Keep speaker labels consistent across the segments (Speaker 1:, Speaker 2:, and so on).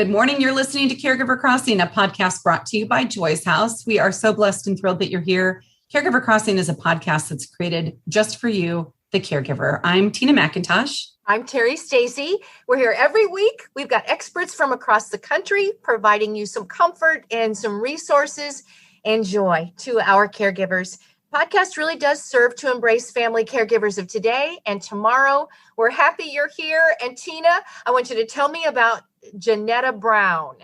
Speaker 1: Good morning. You're listening to Caregiver Crossing, a podcast brought to you by Joy's House. We are so blessed and thrilled that you're here. Caregiver Crossing is a podcast that's created just for you, the caregiver. I'm Tina McIntosh.
Speaker 2: I'm Terri Stacy. We're here every week. We've got experts from across the country providing you some comfort and some resources and joy to our caregivers. Podcast really does serve to embrace family caregivers of today and tomorrow. We're happy you're here. And Tina, I want you to tell me about Janetta Brown.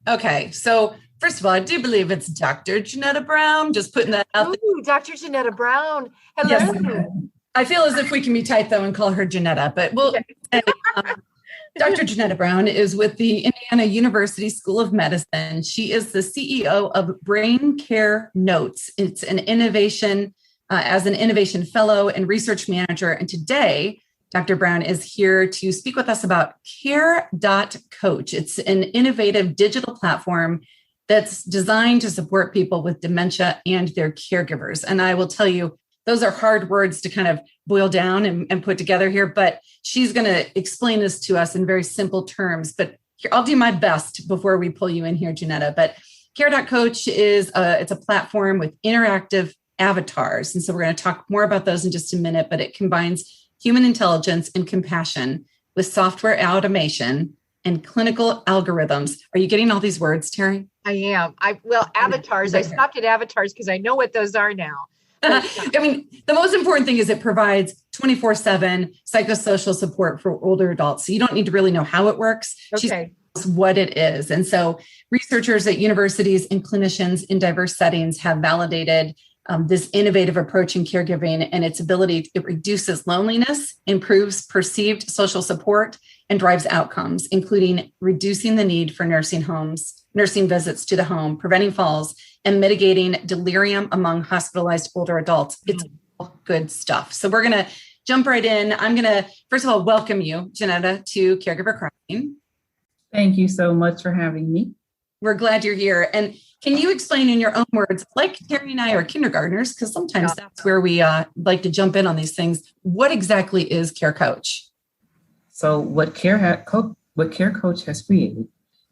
Speaker 1: Okay, so first of all, I do believe it's Dr. Janetta Brown. Just putting that out there.
Speaker 2: Ooh, Dr. Janetta Brown. Hello.
Speaker 1: Yes. I feel as if we can be tight, though, and call her Janetta. But we'll say, Dr. Janetta Brown is with the Indiana University School of Medicine. She is the CEO of Brain Care Notes. It's an innovation as an innovation fellow and research manager. And today, Dr. Brown is here to speak with us about Care.Coach. It's an innovative digital platform that's designed to support people with dementia and their caregivers. And I will tell you, those are hard words to kind of boil down and put together here, but she's going to explain this to us in very simple terms. But here, I'll do my best before we pull you in here, Janetta. But Care.Coach is it's a platform with interactive avatars. And so we're going to talk more about those in just a minute, but it combines human intelligence and compassion with software automation and clinical algorithms. Are you getting all these words, Terri?
Speaker 2: I am. Avatars. I stopped at avatars because I know what those are now.
Speaker 1: I mean, the most important thing is it provides 24/7 psychosocial support for older adults. So you don't need to really know how it works.
Speaker 2: Okay.
Speaker 1: She knows what it is. And so researchers at universities and clinicians in diverse settings have validated this innovative approach in caregiving and its ability. It reduces loneliness, improves perceived social support, and drives outcomes, including reducing the need for nursing visits to the home, preventing falls, and mitigating delirium among hospitalized older adults. It's all good stuff. So we're going to jump right in. I'm going to, first of all, welcome you, Janetta, to Caregiver Crossing.
Speaker 3: Thank you so much for having me.
Speaker 1: We're glad you're here. And can you explain in your own words, like Terri and I are kindergartners, because sometimes that's where we like to jump in on these things. What exactly is Care.Coach?
Speaker 3: So what Care.Coach has created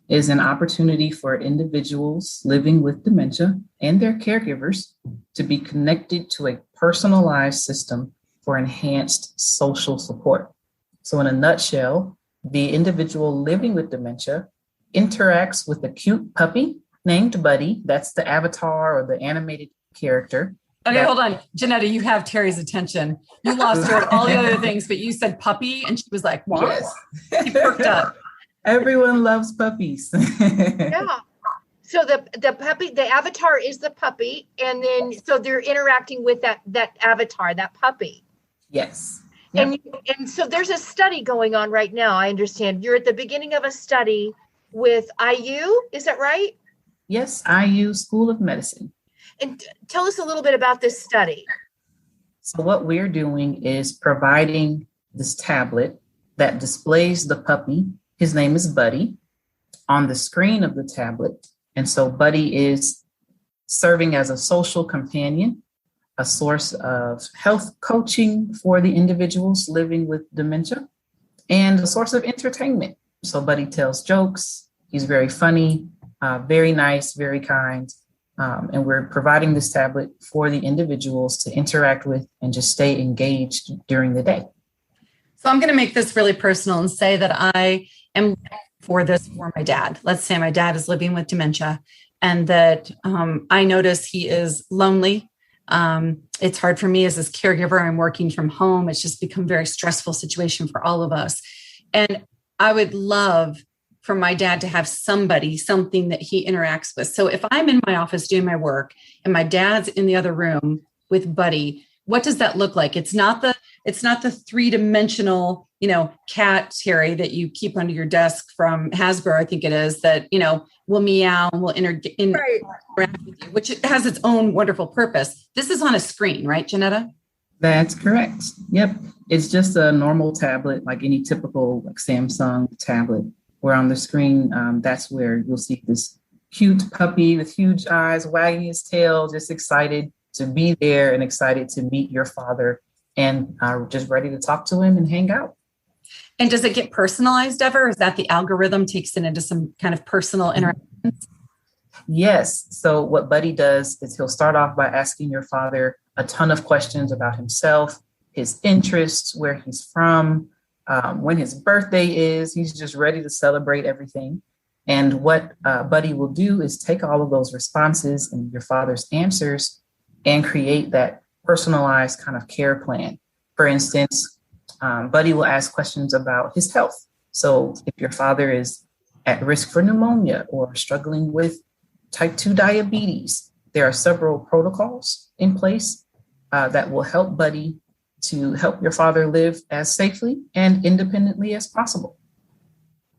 Speaker 3: is an opportunity for individuals living with dementia and their caregivers to be connected to a personalized system for enhanced social support. So in a nutshell, the individual living with dementia interacts with a cute puppy named Buddy. That's the avatar or the animated character.
Speaker 1: Okay, hold on. Janetta, you have Terry's attention. You lost her at all the other things, but you said puppy and she was like, wow.
Speaker 3: Yes.
Speaker 1: She perked up.
Speaker 3: Everyone loves puppies.
Speaker 2: Yeah. So the puppy, the avatar is the puppy. And then, so they're interacting with that avatar, that puppy.
Speaker 3: Yes.
Speaker 2: Yep. And so there's a study going on right now. I understand you're at the beginning of a study with IU. Is that right?
Speaker 3: Yes. IU School of Medicine.
Speaker 2: And tell us a little bit about this study.
Speaker 3: So what we're doing is providing this tablet that displays the puppy. His name is Buddy on the screen of the tablet. And so Buddy is serving as a social companion, a source of health coaching for the individuals living with dementia, and a source of entertainment. So Buddy tells jokes. He's very funny, very nice, very kind. And we're providing this tablet for the individuals to interact with and just stay engaged during the day.
Speaker 1: So I'm going to make this really personal and say that I am for this for my dad. Let's say my dad is living with dementia and that I notice he is lonely. It's hard for me as his caregiver. I'm working from home. It's just become a very stressful situation for all of us. And I would love for my dad to have something that he interacts with. So if I'm in my office doing my work and my dad's in the other room with Buddy, what does that look like? It's not the three-dimensional, cat, Terri, that you keep under your desk from Hasbro, I think it is, that, will meow and will interact with you, which has its own wonderful purpose. This is on a screen, right, Janetta?
Speaker 3: That's correct. Yep. It's just a normal tablet, like any typical Samsung tablet, where on the screen, that's where you'll see this cute puppy with huge eyes, wagging his tail, just excited to be there and excited to meet your father and just ready to talk to him and hang out.
Speaker 1: And does it get personalized ever? Is that the algorithm takes it into some kind of personal interactions?
Speaker 3: Yes. So what Buddy does is he'll start off by asking your father a ton of questions about himself, his interests, where he's from, when his birthday is. He's just ready to celebrate everything. And what Buddy will do is take all of those responses and your father's answers and create that personalized kind of care plan. For instance, Buddy will ask questions about his health. So if your father is at risk for pneumonia or struggling with type 2 diabetes, there are several protocols in place that will help Buddy to help your father live as safely and independently as possible.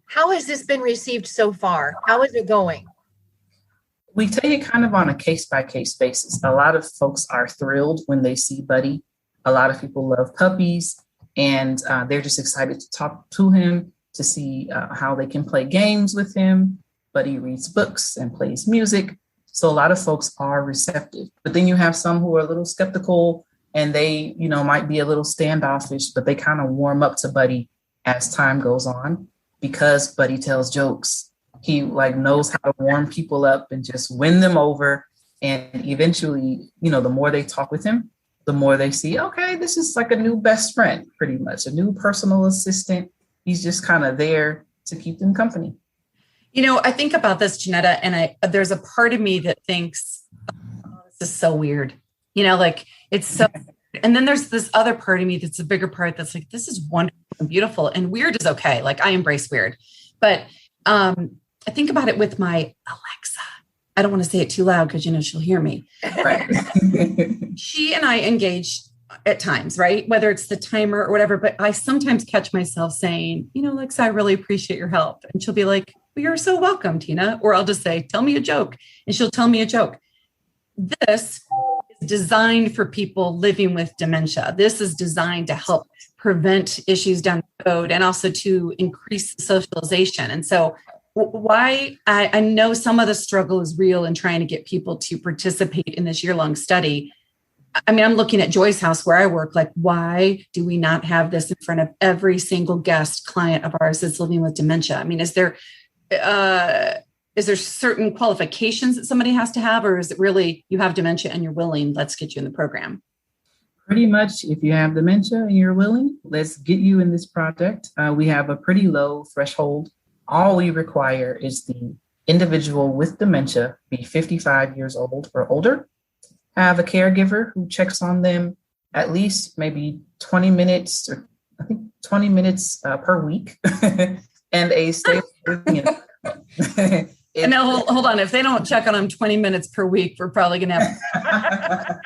Speaker 2: How has this been received so far? How is it going?
Speaker 3: We take it kind of on a case-by-case basis. A lot of folks are thrilled when they see Buddy. A lot of people love puppies, and they're just excited to talk to him, to see how they can play games with him. Buddy reads books and plays music. So a lot of folks are receptive. But then you have some who are a little skeptical, and they, might be a little standoffish, but they kind of warm up to Buddy as time goes on because Buddy tells jokes. He knows how to warm people up and just win them over. And eventually, the more they talk with him, the more they see, okay, this is like a new best friend, pretty much, a new personal assistant. He's just kind of there to keep them company.
Speaker 1: I think about this, Janetta, and there's a part of me that thinks, oh, this is so weird. It's so, and then there's this other part of me that's a bigger part that's like, this is wonderful and beautiful, and weird is okay. I embrace weird, but I think about it with my Alexa. I don't want to say it too loud because, she'll hear me.
Speaker 3: Right.
Speaker 1: She and I engage at times, right? Whether it's the timer or whatever, but I sometimes catch myself saying, Alexa, I really appreciate your help. And she'll be like, well, you're so welcome, Tina. Or I'll just say, tell me a joke. And she'll tell me a joke. This is designed for people living with dementia. This is designed to help prevent issues down the road and also to increase socialization. And so why I know some of the struggle is real in trying to get people to participate in this year-long study. I mean, I'm looking at Joy's house where I work, why do we not have this in front of every single guest client of ours that's living with dementia? I mean, is there certain qualifications that somebody has to have, or is it really you have dementia and you're willing, let's get you in the program?
Speaker 3: Pretty much, if you have dementia and you're willing, let's get you in this project. We have a pretty low threshold. All we require is the individual with dementia be 55 years old or older, have a caregiver who checks on them at least maybe 20 minutes, or I think 20 minutes per week, and a stable environment.
Speaker 1: And now, hold on. If they don't check on them 20 minutes per week, we're probably going to have.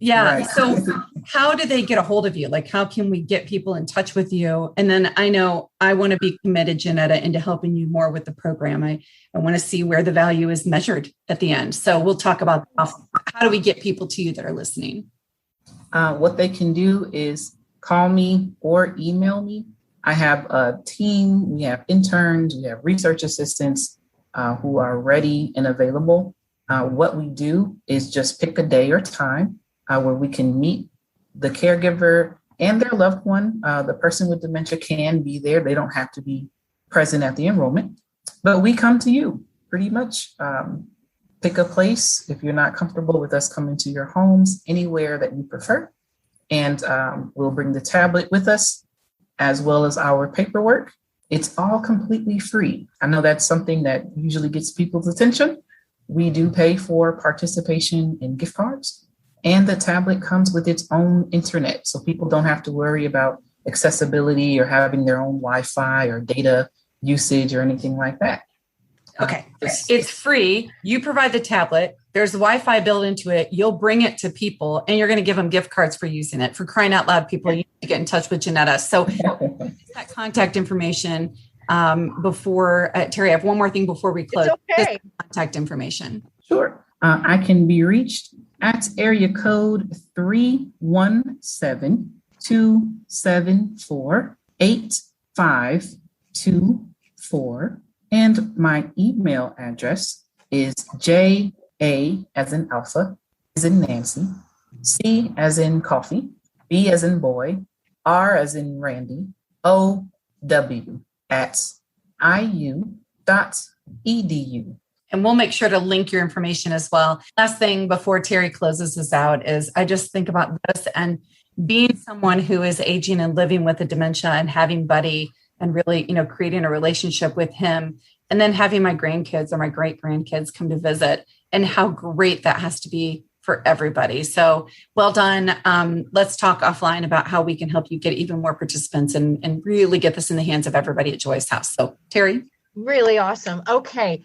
Speaker 1: Yeah. Right. So how do they get a hold of you? How can we get people in touch with you? And then I know I want to be committed, Janetta, into helping you more with the program. I want to see where the value is measured at the end. So we'll talk about how do we get people to you that are listening?
Speaker 3: What they can do is call me or email me. I have a team. We have interns. We have research assistants who are ready and available. What we do is just pick a day or time where we can meet the caregiver and their loved one. The person with dementia can be there. They don't have to be present at the enrollment, but we come to you pretty much. Pick a place if you're not comfortable with us coming to your homes, anywhere that you prefer. And we'll bring the tablet with us, as well as our paperwork. It's all completely free. I know that's something that usually gets people's attention. We do pay for participation in gift cards, and the tablet comes with its own internet. So people don't have to worry about accessibility or having their own Wi-Fi or data usage or anything like that.
Speaker 1: Okay. It's free. You provide the tablet. There's Wi-Fi built into it. You'll bring it to people and you're going to give them gift cards for using it. For crying out loud, people, you need to get in touch with Janetta. So that contact information before, Terri, I have one more thing before we close.
Speaker 2: It's okay.
Speaker 1: Contact information.
Speaker 3: Sure. I can be reached at area code 317-274-8524. And my email address is JA as in alpha, as in Nancy, C as in coffee, B as in boy, R as in Randy, www.iu.edu.
Speaker 1: And we'll make sure to link your information as well. Last thing before Terri closes us out is I just think about this and being someone who is aging and living with a dementia and having Buddy and really, creating a relationship with him, and then having my grandkids or my great grandkids come to visit, and how great that has to be for everybody. So well done. Let's talk offline about how we can help you get even more participants and really get this in the hands of everybody at Joy's House. So Terri.
Speaker 2: Really awesome. Okay.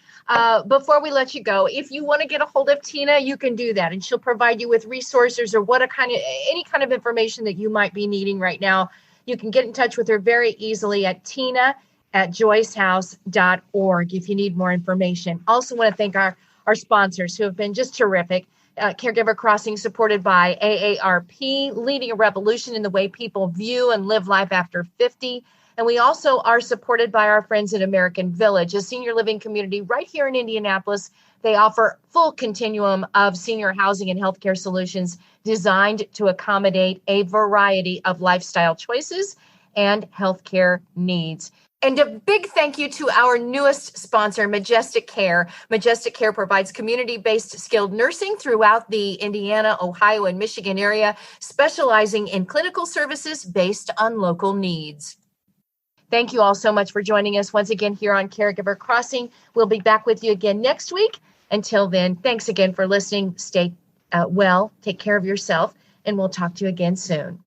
Speaker 2: Before we let you go, if you want to get a hold of Tina, you can do that, and she'll provide you with resources or any kind of information that you might be needing right now. You can get in touch with her very easily at tina@joyshouse.org if you need more information. Also want to thank our sponsors who have been just terrific. Caregiver Crossing, supported by AARP, leading a revolution in the way people view and live life after 50. And we also are supported by our friends at American Village, a senior living community right here in Indianapolis. They offer full continuum of senior housing and healthcare solutions designed to accommodate a variety of lifestyle choices and healthcare needs. And a big thank you to our newest sponsor, Majestic Care. Majestic Care provides community-based skilled nursing throughout the Indiana, Ohio, and Michigan area, specializing in clinical services based on local needs. Thank you all so much for joining us once again here on Caregiver Crossing. We'll be back with you again next week. Until then, thanks again for listening. Stay well, take care of yourself, and we'll talk to you again soon.